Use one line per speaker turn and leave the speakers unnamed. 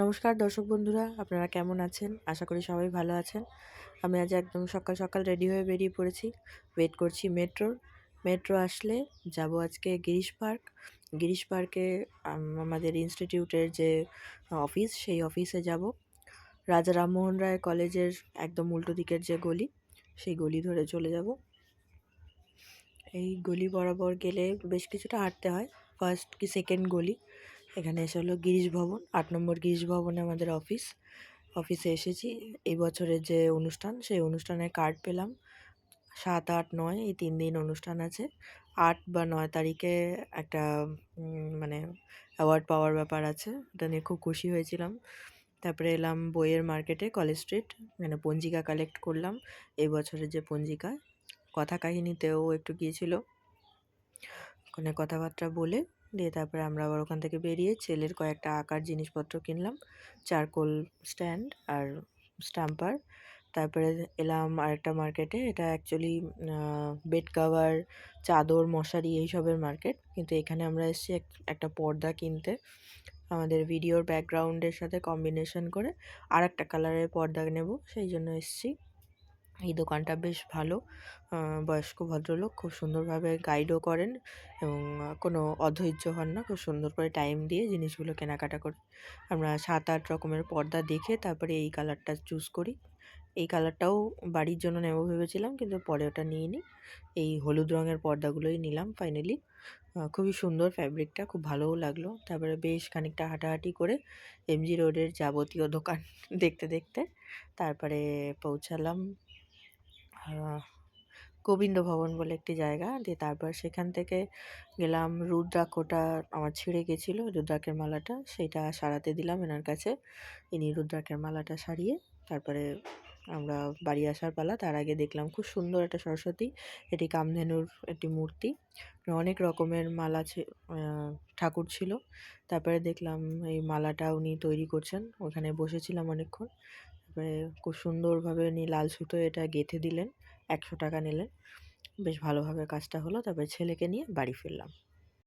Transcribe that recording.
নমস্কার দর্শক বন্ধুরা, আপনারা কেমন আছেন? আশা করি সবাই ভালো আছেন। আমি আজ একদম সকাল সকাল রেডি হয়ে বেরিয়ে পড়েছি। ওয়েট করছি মেট্রোর। মেট্রো আসলে যাব আজকে গিরিশ পার্ক। গিরিশ পার্কে আমাদের ইনস্টিটিউটের যে অফিস, সেই অফিসে যাব। রাজা রামমোহন রায় কলেজের একদম উল্টো দিকের যে গলি, সেই গলি ধরে চলে যাব। এই গলি বরাবর গেলে বেশ কিছুটা হাঁটতে হয়। ফার্স্ট কি সেকেন্ড গলি, এখানে এসে হলো গিরিশ ভবন। 8 নম্বর গিরিশ ভবনে আমাদের অফিসে এসেছি। এই বছরের যে অনুষ্ঠান, সেই অনুষ্ঠানের কার্ড পেলাম। 7, 8, 9 এই 3 দিন অনুষ্ঠান আছে। 8 বা 9 তারিখে একটা মানে অ্যাওয়ার্ড পাওয়ার ব্যাপার আছে, ওটা নিয়ে খুব খুশি হয়েছিলাম। তারপরে এলাম বইয়ের মার্কেটে, কলেজ স্ট্রিট, মানে পঞ্জিকা কালেক্ট করলাম। এই বছরের যে পঞ্জিকা, কথা কাহিনীতেও একটু গিয়েছিল, ওখানে কথাবার্তা বলে দিয়ে তারপরে আমরা আবার ওখান থেকে বেরিয়ে ছেলের কয়েকটা আঁকার জিনিসপত্র কিনলাম, চারকোল স্ট্যান্ড আর স্ট্যাম্পার। তারপরে এলাম আরেকটা মার্কেটে, এটা অ্যাকচুয়ালি বেড কাভার, চাদর, মশারি এইসবের মার্কেট, কিন্তু এখানে আমরা এসেছি একটা পর্দা কিনতে। আমাদের ভিডিওর ব্যাকগ্রাউন্ডের সাথে কম্বিনেশন করে আর একটা কালারের পর্দা নেব, সেই জন্য এসেছি। এই দোকানটা বেশ ভালো। বয়স্ক ভদ্রলোক খুব সুন্দরভাবে গাইডও করেন এবং কোনো অধৈর্য হন না, খুব সুন্দর করে টাইম দিয়ে জিনিসগুলো কেনাকাটা করি। আমরা 7-8 রকমের পর্দা দেখে তারপরে এই কালারটা চুজ করি। এই কালারটাও বাড়ির জন্য নেব ভেবেছিলাম, কিন্তু পরে ওটা নিইনি। এই হলুদ রঙের পর্দাগুলোই নিলাম ফাইনালি। খুবই সুন্দর ফ্যাব্রিকটা, খুব ভালোও লাগলো। তারপরে বেশ খানিকটা হাঁটাহাঁটি করে এমজি রোডের যাবতীয় দোকান দেখতে দেখতে তারপরে পৌঁছালাম গোবিন্দ ভবন বলে একটি জায়গা দিয়ে। তারপর সেখান থেকে গেলাম রুদ্রাক্ষটা, আমার ছিঁড়ে গেছিলো রুদ্রাক্ষের মালাটা, সেইটা সারাতে দিলাম এনার কাছে। ইনি রুদ্রাক্ষের মালাটা সারিয়ে তারপরে আমরা বাড়ি আসার পালা। তার আগে দেখলাম খুব সুন্দর একটা সরস্বতী, এটি কামধেনুর একটি মূর্তি, অনেক রকমের মালা ঠাকুর ছিল। তারপরে দেখলাম এই মালাটা উনি তৈরি করছেন, ওখানে বসেছিলাম অনেকক্ষণ। তারপরে খুব সুন্দরভাবে উনি লাল সুতোয় এটা গেঁথে দিলেন, 100 টাকা নিলেন। বেশ ভালোভাবে কাজটা হলো। তারপরে ছেলেকে নিয়ে বাড়ি ফিরলাম।